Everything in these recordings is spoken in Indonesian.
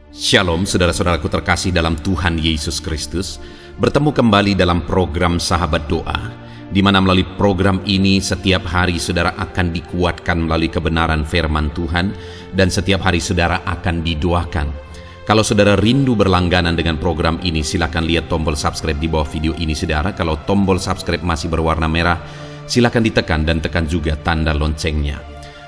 Shalom saudara-saudaraku terkasih dalam Tuhan Yesus Kristus. Bertemu kembali dalam program Sahabat Doa, di mana melalui program ini setiap hari saudara akan dikuatkan melalui kebenaran firman Tuhan, dan setiap hari saudara akan didoakan. Kalau saudara rindu berlangganan dengan program ini, silakan lihat tombol subscribe di bawah video ini saudara. Kalau tombol subscribe masih berwarna merah, silakan ditekan dan tekan juga tanda loncengnya.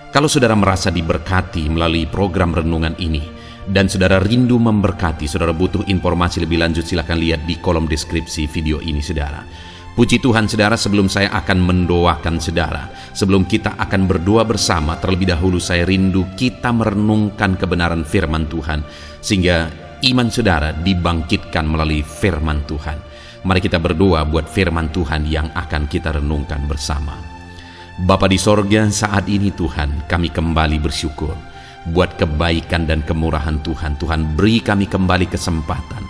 Kalau saudara merasa diberkati melalui program renungan ini, dan saudara rindu memberkati, saudara butuh informasi lebih lanjut, silakan lihat di kolom deskripsi video ini saudara. Puji Tuhan saudara, sebelum saya akan mendoakan saudara, sebelum kita akan berdoa bersama, terlebih dahulu saya rindu kita merenungkan kebenaran firman Tuhan, sehingga iman saudara dibangkitkan melalui firman Tuhan. Mari kita berdoa buat firman Tuhan yang akan kita renungkan bersama. Bapa di sorga, saat ini Tuhan, kami kembali bersyukur buat kebaikan dan kemurahan Tuhan. Tuhan, beri kami kembali kesempatan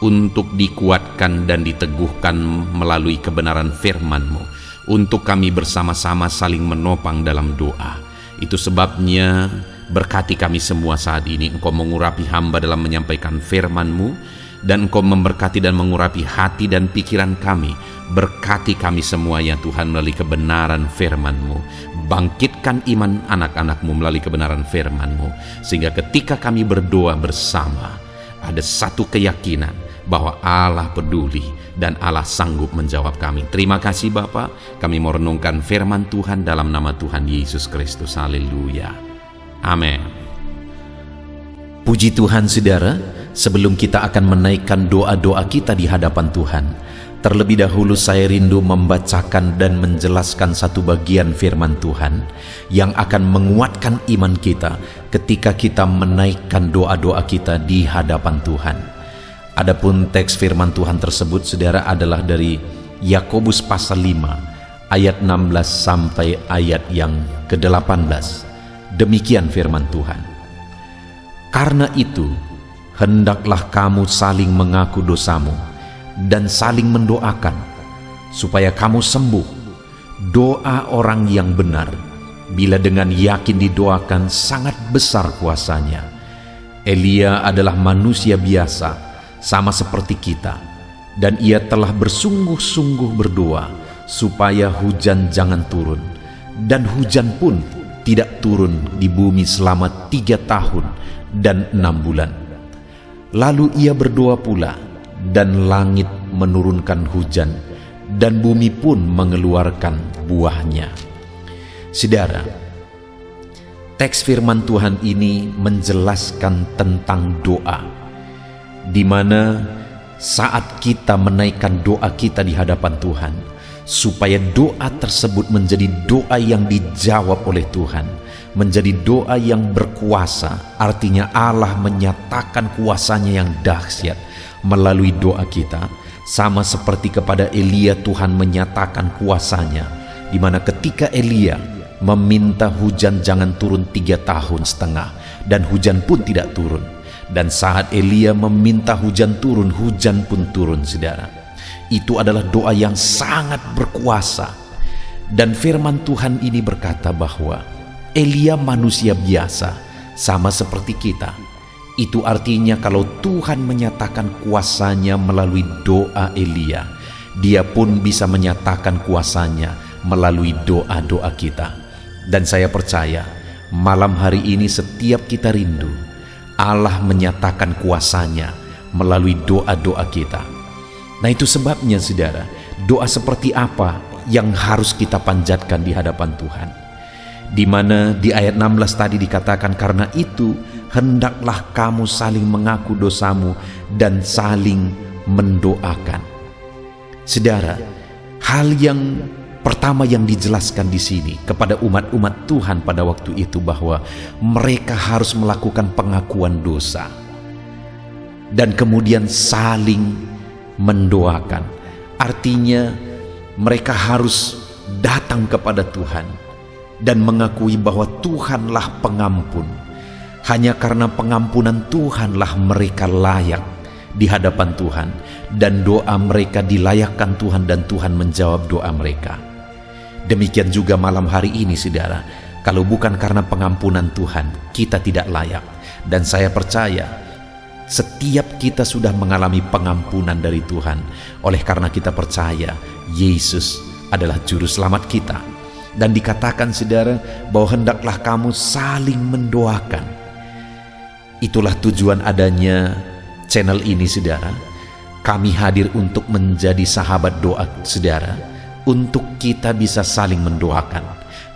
untuk dikuatkan dan diteguhkan melalui kebenaran firman-Mu, untuk kami bersama-sama saling menopang dalam doa. Itu sebabnya berkati kami semua saat ini. Engkau mengurapi hamba dalam menyampaikan firman-Mu, dan Engkau memberkati dan mengurapi hati dan pikiran kami. Berkati kami semua ya Tuhan melalui kebenaran firman-Mu. Bangkitkan iman anak-anak-Mu melalui kebenaran firman-Mu, sehingga ketika kami berdoa bersama, ada satu keyakinan bahwa Allah peduli dan Allah sanggup menjawab kami. Terima kasih Bapa, kami mau renungkan firman Tuhan dalam nama Tuhan Yesus Kristus. Haleluya. Amin. Puji Tuhan saudara, sebelum kita akan menaikkan doa-doa kita di hadapan Tuhan, terlebih dahulu saya rindu membacakan dan menjelaskan satu bagian firman Tuhan yang akan menguatkan iman kita ketika kita menaikkan doa-doa kita di hadapan Tuhan. Adapun teks firman Tuhan tersebut saudara adalah dari Yakobus pasal 5 ayat 16 sampai ayat yang ke-18. Demikian firman Tuhan. Karena itu, hendaklah kamu saling mengaku dosamu dan saling mendoakan supaya kamu sembuh. Doa orang yang benar, bila dengan yakin didoakan, sangat besar kuasanya. Elia adalah manusia biasa, sama seperti kita, dan ia telah bersungguh-sungguh berdoa supaya hujan jangan turun, dan hujan pun tidak turun di bumi selama 3 tahun dan 6 bulan. Lalu ia berdoa pula, dan langit menurunkan hujan, dan bumi pun mengeluarkan buahnya. Saudara, teks firman Tuhan ini menjelaskan tentang doa, di mana saat kita menaikkan doa kita di hadapan Tuhan, supaya doa tersebut menjadi doa yang dijawab oleh Tuhan, menjadi doa yang berkuasa. Artinya Allah menyatakan kuasanya yang dahsyat melalui doa kita, sama seperti kepada Elia Tuhan menyatakan kuasanya, di mana ketika Elia meminta hujan jangan turun 3 tahun setengah, dan hujan pun tidak turun, dan saat Elia meminta hujan turun, hujan pun turun saudara. Itu adalah doa yang sangat berkuasa. Dan firman Tuhan ini berkata bahwa Elia manusia biasa, sama seperti kita. Itu artinya kalau Tuhan menyatakan kuasanya melalui doa Elia, Dia pun bisa menyatakan kuasanya melalui doa-doa kita. Dan saya percaya malam hari ini setiap kita rindu Allah menyatakan kuasanya melalui doa-doa kita. Nah, itu sebabnya saudara, doa seperti apa yang harus kita panjatkan di hadapan Tuhan, di mana di ayat 16 tadi dikatakan, karena itu hendaklah kamu saling mengaku dosamu dan saling mendoakan. Saudara, hal yang pertama yang dijelaskan di sini kepada umat-umat Tuhan pada waktu itu bahwa mereka harus melakukan pengakuan dosa dan kemudian saling mendoakan. Artinya mereka harus datang kepada Tuhan dan mengakui bahwa Tuhanlah pengampun. Hanya karena pengampunan Tuhanlah mereka layak di hadapan Tuhan, dan doa mereka dilayakkan Tuhan, dan Tuhan menjawab doa mereka. Demikian juga malam hari ini saudara, kalau bukan karena pengampunan Tuhan, kita tidak layak. Dan saya percaya Setiap kita sudah mengalami pengampunan dari Tuhan oleh karena kita percaya Yesus adalah juru selamat kita. Dan dikatakan saudara bahwa hendaklah kamu saling mendoakan. Itulah tujuan adanya channel ini saudara. Kami hadir untuk menjadi sahabat doa saudara, untuk kita bisa saling mendoakan.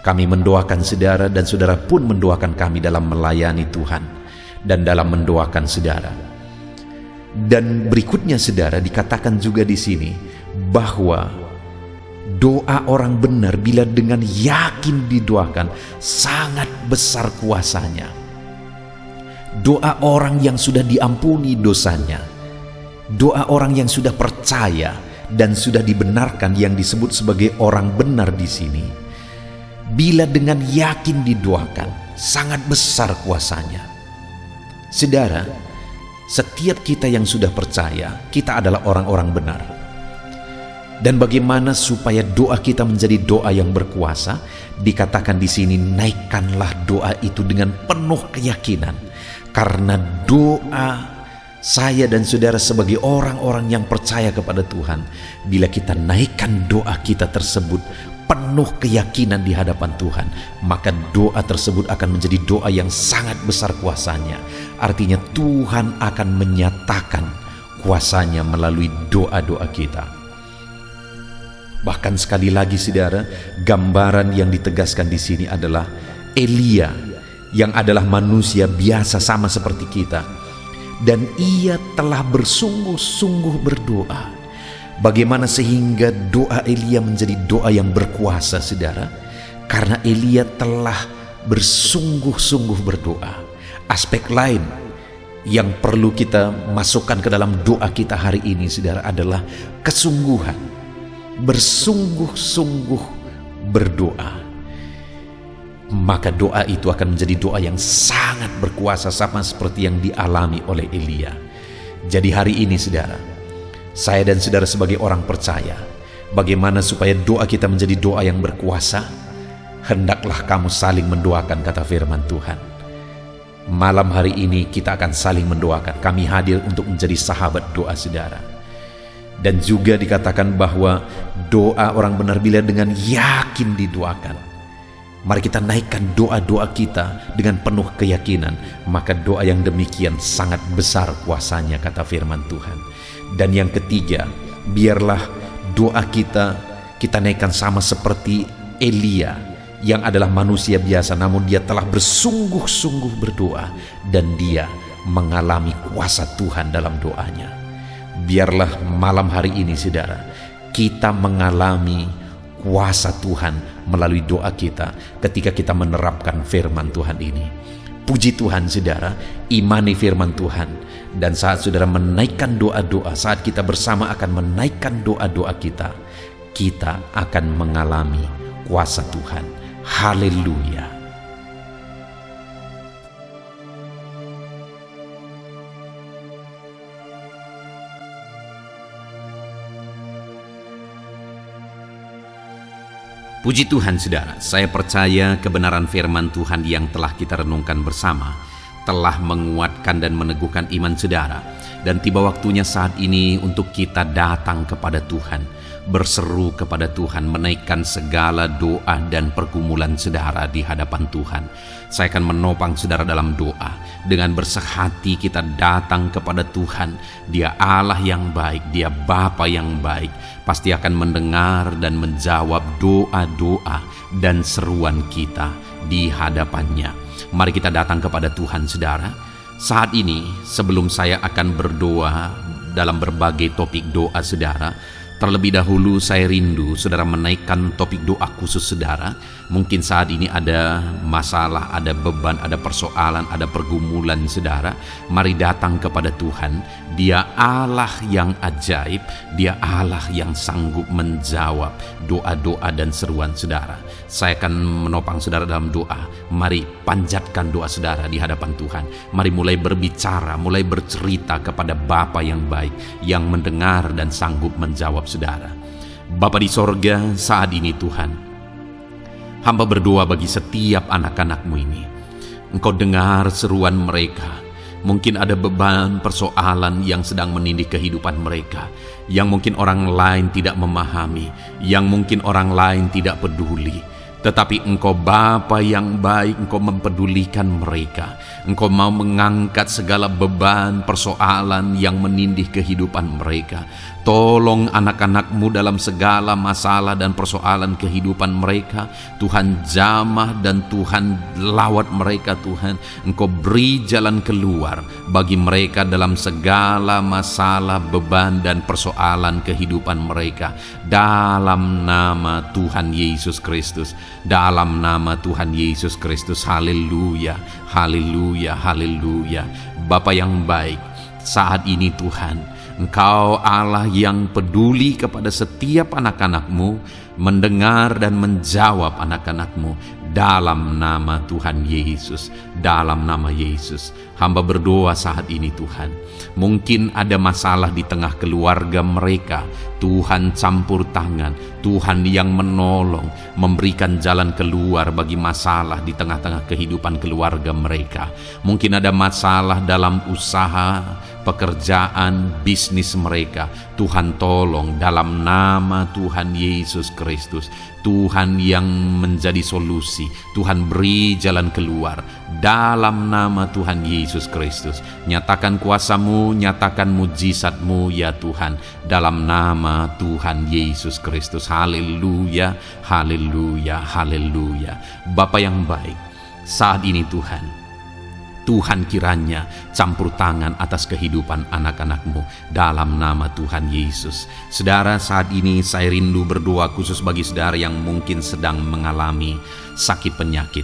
Kami mendoakan saudara dan saudara pun mendoakan kami dalam melayani Tuhan dan dalam mendoakan saudara. Dan berikutnya saudara dikatakan juga di sini bahwa doa orang benar bila dengan yakin didoakan sangat besar kuasanya. Doa orang yang sudah diampuni dosanya, doa orang yang sudah percaya dan sudah dibenarkan yang disebut sebagai orang benar di sini, bila dengan yakin didoakan sangat besar kuasanya. Saudara, setiap kita yang sudah percaya, kita adalah orang-orang benar. Dan bagaimana supaya doa kita menjadi doa yang berkuasa? Dikatakan di sini, naikkanlah doa itu dengan penuh keyakinan. Karena doa saya dan saudara sebagai orang-orang yang percaya kepada Tuhan, bila kita naikkan doa kita tersebut penuh keyakinan di hadapan Tuhan, maka doa tersebut akan menjadi doa yang sangat besar kuasanya. Artinya Tuhan akan menyatakan kuasanya melalui doa-doa kita. Bahkan sekali lagi saudara, gambaran yang ditegaskan di sini adalah Elia yang adalah manusia biasa sama seperti kita, dan ia telah bersungguh-sungguh berdoa. Bagaimana sehingga doa Elia menjadi doa yang berkuasa saudara? Karena Elia telah bersungguh-sungguh berdoa. Aspek lain yang perlu kita masukkan ke dalam doa kita hari ini saudara adalah kesungguhan. Bersungguh-sungguh berdoa. Maka doa itu akan menjadi doa yang sangat berkuasa sama seperti yang dialami oleh Elia. Jadi hari ini saudara, saya dan saudara sebagai orang percaya, bagaimana supaya doa kita menjadi doa yang berkuasa? Hendaklah kamu saling mendoakan, kata firman Tuhan. Malam hari ini kita akan saling mendoakan. Kami hadir untuk menjadi sahabat doa saudara. Dan juga dikatakan bahwa doa orang benar bila dengan yakin didoakan. Mari kita naikkan doa-doa kita dengan penuh keyakinan, maka doa yang demikian sangat besar kuasanya, kata firman Tuhan. Dan yang ketiga, biarlah doa kita naikkan sama seperti Elia yang adalah manusia biasa, namun dia telah bersungguh-sungguh berdoa dan dia mengalami kuasa Tuhan dalam doanya. Biarlah malam hari ini saudara, kita mengalami kuasa Tuhan melalui doa kita ketika kita menerapkan firman Tuhan ini. Puji Tuhan saudara, imani firman Tuhan. Dan saat saudara menaikkan doa-doa, saat kita bersama akan menaikkan doa-doa kita akan mengalami kuasa Tuhan. Haleluya. Puji Tuhan saudara, saya percaya kebenaran firman Tuhan yang telah kita renungkan bersama telah menguatkan dan meneguhkan iman saudara. Dan tiba waktunya saat ini untuk kita datang kepada Tuhan, berseru kepada Tuhan, menaikkan segala doa dan pergumulan saudara di hadapan Tuhan. Saya akan menopang saudara dalam doa. Dengan bersehati kita datang kepada Tuhan. Dia Allah yang baik, Dia Bapa yang baik, pasti akan mendengar dan menjawab doa-doa dan seruan kita di hadapannya. Mari kita datang kepada Tuhan saudara. Saat ini sebelum saya akan berdoa dalam berbagai topik doa saudara, terlebih dahulu saya rindu saudara menaikkan topik doa khusus saudara. Mungkin saat ini ada masalah, ada beban, ada persoalan, ada pergumulan saudara. Mari datang kepada Tuhan. Dia Allah yang ajaib, Dia Allah yang sanggup menjawab doa-doa dan seruan saudara. Saya akan menopang saudara dalam doa. Mari panjatkan doa saudara di hadapan Tuhan. Mari mulai berbicara, mulai bercerita kepada Bapa yang baik, yang mendengar dan sanggup menjawab saudara. Bapa di sorga, saat ini Tuhan, hamba berdoa bagi setiap anak-anak-Mu ini. Engkau dengar seruan mereka. Mungkin ada beban persoalan yang sedang menindih kehidupan mereka, yang mungkin orang lain tidak memahami, yang mungkin orang lain tidak peduli. Tetapi Engkau Bapa yang baik, Engkau mempedulikan mereka. Engkau mau mengangkat segala beban persoalan yang menindih kehidupan mereka. Tolong anak-anak-Mu dalam segala masalah dan persoalan kehidupan mereka. Tuhan jamah dan Tuhan lawat mereka Tuhan. Engkau beri jalan keluar bagi mereka dalam segala masalah, beban dan persoalan kehidupan mereka. Dalam nama Tuhan Yesus Kristus. Dalam nama Tuhan Yesus Kristus. Haleluya, haleluya, haleluya. Bapa yang baik, saat ini Tuhan, Engkau Allah yang peduli kepada setiap anak-anak-Mu, mendengar dan menjawab anak-anak-Mu. Dalam nama Tuhan Yesus, dalam nama Yesus, hamba berdoa saat ini Tuhan. Mungkin ada masalah di tengah keluarga mereka, Tuhan campur tangan, Tuhan yang menolong, memberikan jalan keluar bagi masalah di tengah-tengah kehidupan keluarga mereka. Mungkin ada masalah dalam usaha, pekerjaan, bisnis mereka. Tuhan tolong dalam nama Tuhan Yesus Kristus. Tuhan yang menjadi solusi, Tuhan beri jalan keluar dalam nama Tuhan Yesus Kristus. Nyatakan kuasa-Mu, nyatakan mujizat-Mu ya Tuhan, dalam nama Tuhan Yesus Kristus. Haleluya, haleluya, haleluya. Bapa yang baik, saat ini Tuhan kiranya campur tangan atas kehidupan anak-anak-Mu dalam nama Tuhan Yesus. Saudara, saat ini saya rindu berdoa khusus bagi saudara yang mungkin sedang mengalami sakit penyakit.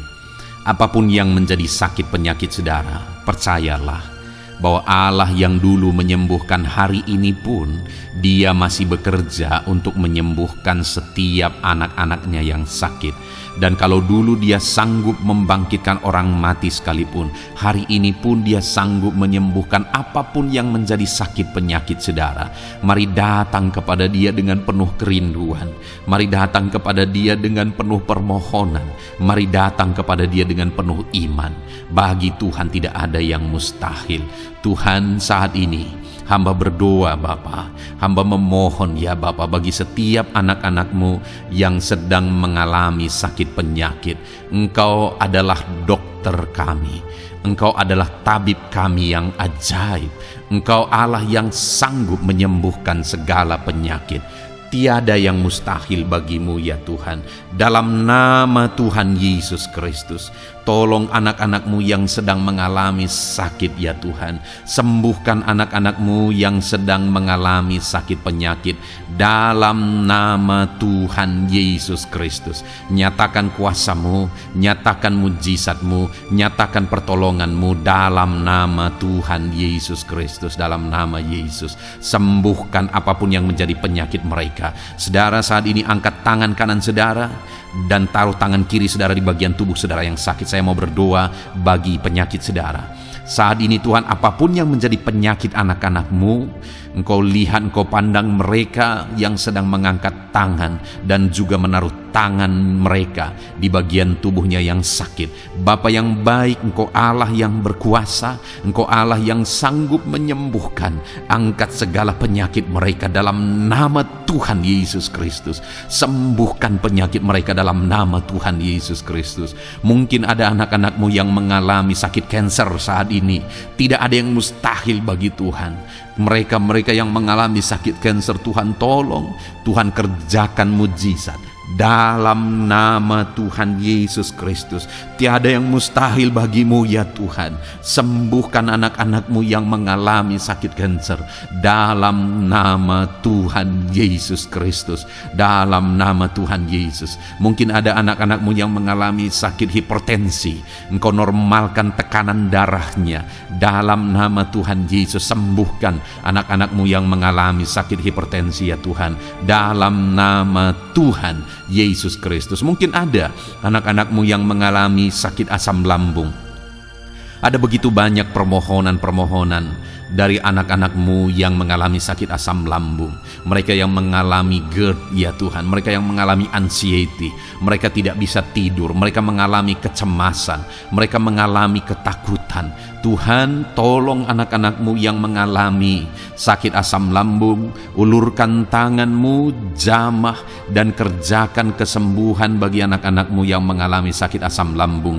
Apapun yang menjadi sakit penyakit saudara, percayalah bahwa Allah yang dulu menyembuhkan hari ini pun Dia masih bekerja untuk menyembuhkan setiap anak-anaknya yang sakit. Dan kalau dulu Dia sanggup membangkitkan orang mati sekalipun, hari ini pun Dia sanggup menyembuhkan apapun yang menjadi sakit penyakit saudara. Mari datang kepada Dia dengan penuh kerinduan. Mari datang kepada Dia dengan penuh permohonan. Mari datang kepada Dia dengan penuh iman. Bagi Tuhan tidak ada yang mustahil. Tuhan, saat ini hamba berdoa Bapa, hamba memohon ya Bapa bagi setiap anak-anak-Mu yang sedang mengalami sakit penyakit. Engkau adalah dokter kami, Engkau adalah tabib kami yang ajaib. Engkau Allah yang sanggup menyembuhkan segala penyakit. Tiada yang mustahil bagi-Mu ya Tuhan. Dalam nama Tuhan Yesus Kristus, tolong anak-anak-Mu yang sedang mengalami sakit ya Tuhan. Sembuhkan anak-anak-Mu yang sedang mengalami sakit penyakit. Dalam nama Tuhan Yesus Kristus, nyatakan kuasa-Mu, nyatakan mujizat-Mu, nyatakan pertolongan-Mu dalam nama Tuhan Yesus Kristus. Dalam nama Yesus, sembuhkan apapun yang menjadi penyakit mereka. Saudara, saat ini angkat tangan kanan saudara dan taruh tangan kiri saudara di bagian tubuh saudara yang sakit. Saya mau berdoa bagi penyakit saudara. Saat ini Tuhan, apapun yang menjadi penyakit anak-anak-Mu, Engkau lihat, Engkau pandang mereka yang sedang mengangkat tangan dan juga menaruh tangan mereka di bagian tubuhnya yang sakit. Bapa yang baik, Engkau Allah yang berkuasa, Engkau Allah yang sanggup menyembuhkan. Angkat segala penyakit mereka dalam nama Tuhan Yesus Kristus. Sembuhkan penyakit mereka dalam nama Tuhan Yesus Kristus. Mungkin ada anak-anak-Mu yang mengalami sakit kanker saat ini. Tidak ada yang mustahil bagi Tuhan. Mereka yang mengalami sakit kanker, Tuhan tolong, Tuhan kerjakan mujizat dalam nama Tuhan Yesus Kristus. Tiada yang mustahil bagi-Mu ya Tuhan. Sembuhkan anak-anak-Mu yang mengalami sakit kanker dalam nama Tuhan Yesus Kristus. Dalam nama Tuhan Yesus. Mungkin ada anak-anak-Mu yang mengalami sakit hipertensi, Engkau normalkan tekanan darahnya dalam nama Tuhan Yesus. Sembuhkan anak-anak-Mu yang mengalami sakit hipertensi ya Tuhan, dalam nama Tuhan Yesus Kristus. Mungkin ada anak-anak-Mu yang mengalami sakit asam lambung. Ada begitu banyak permohonan-permohonan dari anak-anak-Mu yang mengalami sakit asam lambung, mereka yang mengalami GERD ya Tuhan, mereka yang mengalami anxiety, mereka tidak bisa tidur, mereka mengalami kecemasan, mereka mengalami ketakutan. Tuhan, tolong anak-anak-Mu yang mengalami sakit asam lambung, ulurkan tangan-Mu, jamah dan kerjakan kesembuhan bagi anak-anak-Mu yang mengalami sakit asam lambung.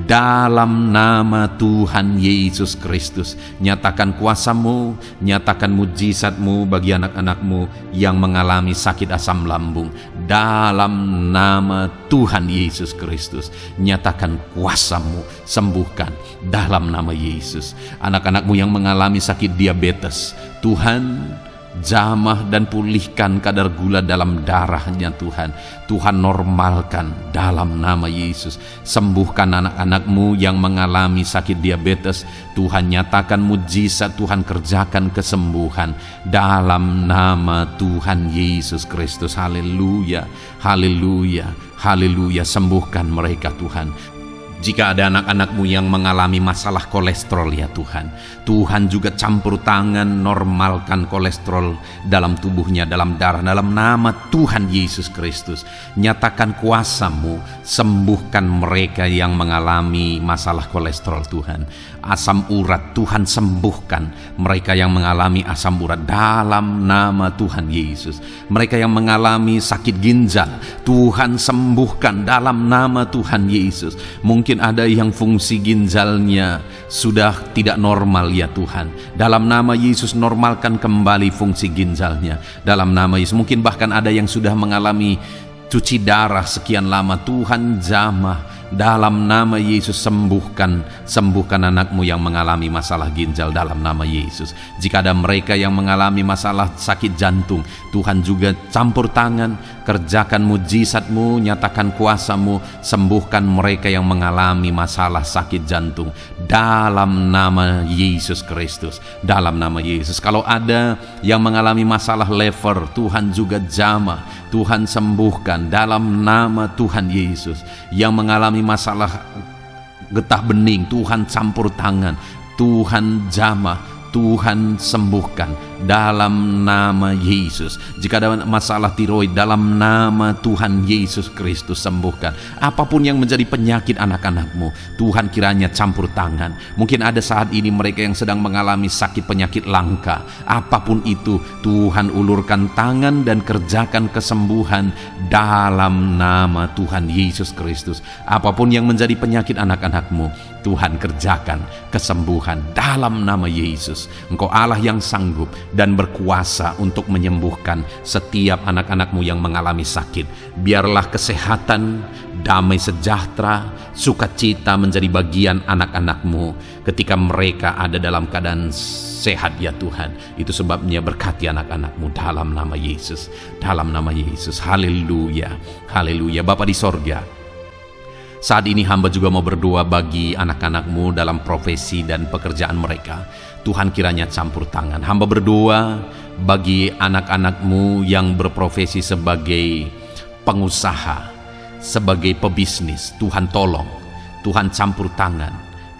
Dalam nama Tuhan Yesus Kristus, nyatakan kuasa-Mu, nyatakan mujizat-Mu bagi anak-anak-Mu yang mengalami sakit asam lambung. Dalam nama Tuhan Yesus Kristus, nyatakan kuasa-Mu, sembuhkan dalam nama Yesus. Anak-anak-Mu yang mengalami sakit diabetes, Tuhan, jamah dan pulihkan kadar gula dalam darahnya Tuhan. Tuhan, normalkan dalam nama Yesus. Sembuhkan anak-anak-Mu yang mengalami sakit diabetes. Tuhan, nyatakan mujizat, Tuhan kerjakan kesembuhan dalam nama Tuhan Yesus Kristus. Haleluya, haleluya, haleluya. Sembuhkan mereka Tuhan. Jika ada anak-anak-Mu yang mengalami masalah kolesterol ya Tuhan, Tuhan juga campur tangan, normalkan kolesterol dalam tubuhnya, dalam darah, dalam nama Tuhan Yesus Kristus. Nyatakan kuasa-Mu, sembuhkan mereka yang mengalami masalah kolesterol Tuhan. Asam urat, Tuhan sembuhkan mereka yang mengalami asam urat dalam nama Tuhan Yesus. Mereka yang mengalami sakit ginjal, Tuhan sembuhkan dalam nama Tuhan Yesus. Mungkin ada yang fungsi ginjalnya sudah tidak normal ya Tuhan. Dalam nama Yesus, normalkan kembali fungsi ginjalnya dalam nama Yesus. Mungkin bahkan ada yang sudah mengalami cuci darah sekian lama, Tuhan jamah dalam nama Yesus. Sembuhkan anak-Mu yang mengalami masalah ginjal dalam nama Yesus. Jika ada mereka yang mengalami masalah sakit jantung, Tuhan juga campur tangan, kerjakan mujizat-Mu, nyatakan kuasa-Mu, sembuhkan mereka yang mengalami masalah sakit jantung dalam nama Yesus Kristus, dalam nama Yesus. Kalau ada yang mengalami masalah liver, Tuhan juga jamah, Tuhan sembuhkan dalam nama Tuhan Yesus. Yang mengalami masalah getah bening, Tuhan campur tangan, Tuhan jamah, Tuhan sembuhkan dalam nama Yesus. Jika ada masalah tiroid, dalam nama Tuhan Yesus Kristus sembuhkan. Apapun yang menjadi penyakit anak-anak-Mu, Tuhan kiranya campur tangan. Mungkin ada saat ini mereka yang sedang mengalami sakit penyakit langka. Apapun itu, Tuhan ulurkan tangan dan kerjakan kesembuhan dalam nama Tuhan Yesus Kristus. Apapun yang menjadi penyakit anak-anak-Mu, Tuhan kerjakan kesembuhan dalam nama Yesus. Engkau Allah yang sanggup dan berkuasa untuk menyembuhkan setiap anak-anak-Mu yang mengalami sakit. Biarlah kesehatan, damai sejahtera, sukacita menjadi bagian anak-anak-Mu ketika mereka ada dalam keadaan sehat ya Tuhan. Itu sebabnya berkati anak-anak-Mu dalam nama Yesus, dalam nama Yesus. Haleluya, haleluya. Bapa di sorga, saat ini hamba juga mau berdoa bagi anak-anak-Mu dalam profesi dan pekerjaan mereka. Tuhan kiranya campur tangan. Hamba berdoa bagi anak-anak-Mu yang berprofesi sebagai pengusaha, sebagai pebisnis. Tuhan tolong, Tuhan campur tangan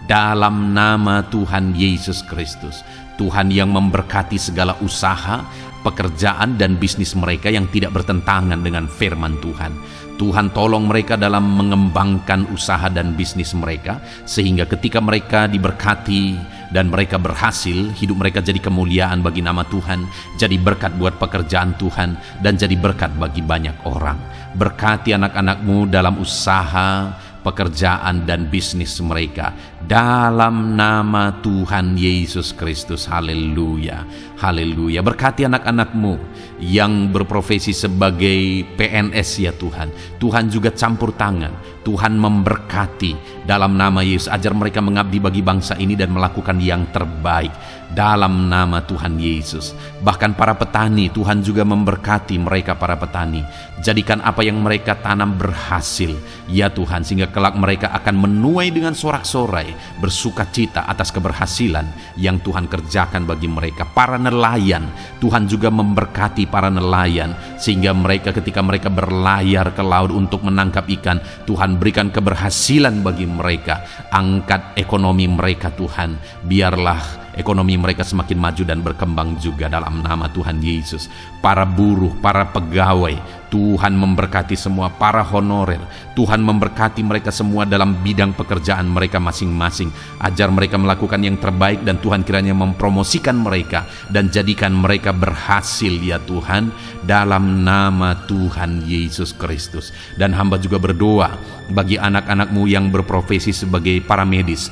dalam nama Tuhan Yesus Kristus. Tuhan yang memberkati segala usaha, pekerjaan dan bisnis mereka yang tidak bertentangan dengan firman Tuhan. Tuhan tolong mereka dalam mengembangkan usaha dan bisnis mereka, sehingga ketika mereka diberkati dan mereka berhasil, hidup mereka jadi kemuliaan bagi nama Tuhan, jadi berkat buat pekerjaan Tuhan, dan jadi berkat bagi banyak orang. Berkati anak-anak-Mu dalam usaha, pekerjaan dan bisnis mereka dalam nama Tuhan Yesus Kristus. Haleluya, haleluya. Berkati anak-anak-Mu yang berprofesi sebagai PNS ya Tuhan. Tuhan juga campur tangan, Tuhan memberkati dalam nama Yesus. Ajar mereka mengabdi bagi bangsa ini dan melakukan yang terbaik dalam nama Tuhan Yesus. Bahkan para petani, Tuhan juga memberkati mereka para petani. Jadikan apa yang mereka tanam berhasil ya Tuhan, sehingga kelak mereka akan menuai dengan sorak-sorai, bersukacita atas keberhasilan yang Tuhan kerjakan bagi mereka. Para nelayan, Tuhan juga memberkati para nelayan, sehingga mereka ketika mereka berlayar ke laut untuk menangkap ikan, Tuhan berikan keberhasilan bagi mereka. Angkat ekonomi mereka Tuhan, biarlah ekonomi mereka semakin maju dan berkembang juga dalam nama Tuhan Yesus. Para buruh, para pegawai, Tuhan memberkati semua. Para honorer, Tuhan memberkati mereka semua dalam bidang pekerjaan mereka masing-masing. Ajar mereka melakukan yang terbaik, dan Tuhan kiranya mempromosikan mereka dan jadikan mereka berhasil ya Tuhan, dalam nama Tuhan Yesus Kristus. Dan hamba juga berdoa bagi anak-anak-Mu yang berprofesi sebagai para medis.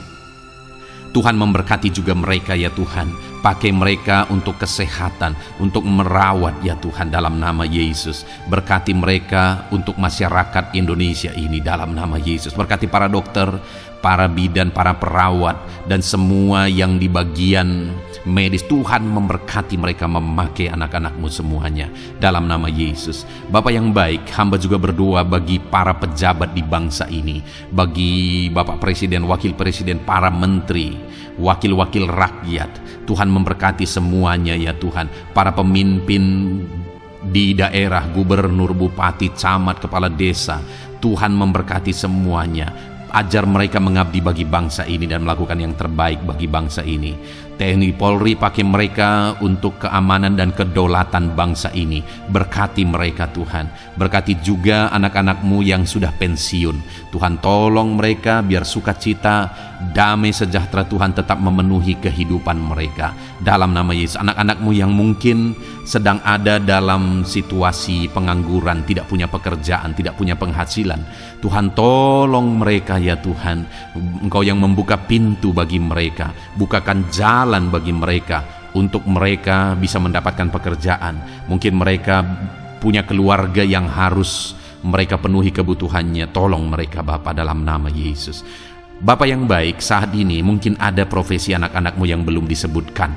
Tuhan memberkati juga mereka ya Tuhan. Pakai mereka untuk kesehatan, untuk merawat ya Tuhan, dalam nama Yesus. Berkati mereka untuk masyarakat Indonesia ini dalam nama Yesus. Berkati para dokter, para bidan, para perawat, dan semua yang di bagian medis. Tuhan memberkati mereka, memakai anak-anak-Mu semuanya dalam nama Yesus. Bapa yang baik, hamba juga berdoa bagi para pejabat di bangsa ini, bagi Bapak Presiden, Wakil Presiden, para menteri, wakil-wakil rakyat. Tuhan memberkati semuanya ya Tuhan. Para pemimpin di daerah, gubernur, bupati, camat, kepala desa, Tuhan memberkati semuanya. Ajar mereka mengabdi bagi bangsa ini dan melakukan yang terbaik bagi bangsa ini. TNI Polri, pakai mereka untuk keamanan dan kedaulatan bangsa ini. Berkati mereka Tuhan. Berkati juga anak-anak-Mu yang sudah pensiun. Tuhan tolong mereka biar sukacita, damai sejahtera Tuhan tetap memenuhi kehidupan mereka dalam nama Yesus. Anak-anak-Mu yang mungkin sedang ada dalam situasi pengangguran, tidak punya pekerjaan, tidak punya penghasilan, Tuhan tolong mereka ya Tuhan. Engkau yang membuka pintu bagi mereka, bukakan jalan bagi mereka untuk mereka bisa mendapatkan pekerjaan. Mungkin mereka punya keluarga yang harus mereka penuhi kebutuhannya. Tolong mereka Bapa dalam nama Yesus. Bapa yang baik, saat ini mungkin ada profesi anak-anak-Mu yang belum disebutkan.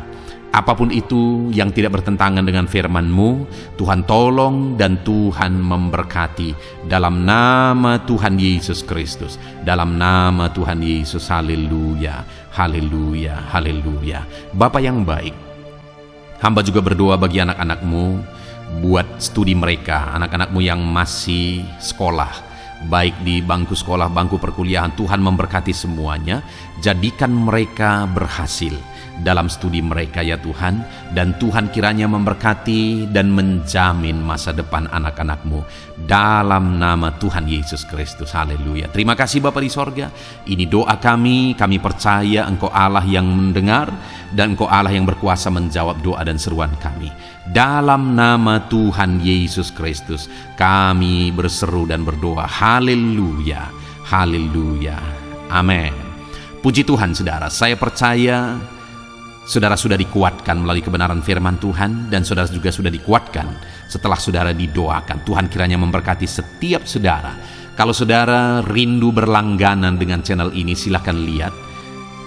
Apapun itu yang tidak bertentangan dengan firman-Mu, Tuhan tolong dan Tuhan memberkati dalam nama Tuhan Yesus Kristus. Dalam nama Tuhan Yesus, haleluya, haleluya, haleluya. Bapa yang baik, hamba juga berdoa bagi anak-anak-Mu buat studi mereka, anak-anak-Mu yang masih sekolah, baik di bangku sekolah, bangku perkuliahan. Tuhan memberkati semuanya, jadikan mereka berhasil dalam studi mereka ya Tuhan. Dan Tuhan kiranya memberkati dan menjamin masa depan anak-anak-Mu dalam nama Tuhan Yesus Kristus, haleluya. Terima kasih Bapa di sorga. Ini doa kami percaya Engkau Allah yang mendengar, dan Engkau Allah yang berkuasa menjawab doa dan seruan kami. Dalam nama Tuhan Yesus Kristus kami berseru dan berdoa, haleluya, haleluya, amin. Puji Tuhan saudara, saya percaya saudara sudah dikuatkan melalui kebenaran firman Tuhan, dan saudara juga sudah dikuatkan setelah saudara didoakan. Tuhan kiranya memberkati setiap saudara. Kalau saudara rindu berlangganan dengan channel ini, silahkan lihat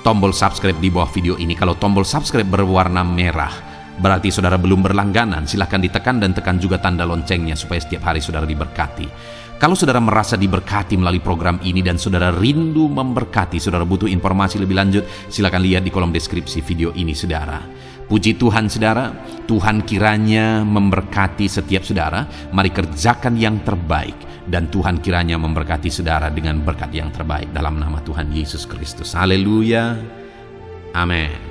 tombol subscribe di bawah video ini. Kalau tombol subscribe berwarna merah, berarti saudara belum berlangganan. Silahkan ditekan dan tekan juga tanda loncengnya supaya setiap hari saudara diberkati. Kalau saudara merasa diberkati melalui program ini dan saudara rindu memberkati, saudara butuh informasi lebih lanjut, silakan lihat di kolom deskripsi video ini saudara. Puji Tuhan saudara, Tuhan kiranya memberkati setiap saudara. Mari kerjakan yang terbaik, dan Tuhan kiranya memberkati saudara dengan berkat yang terbaik dalam nama Tuhan Yesus Kristus. Haleluya, amin.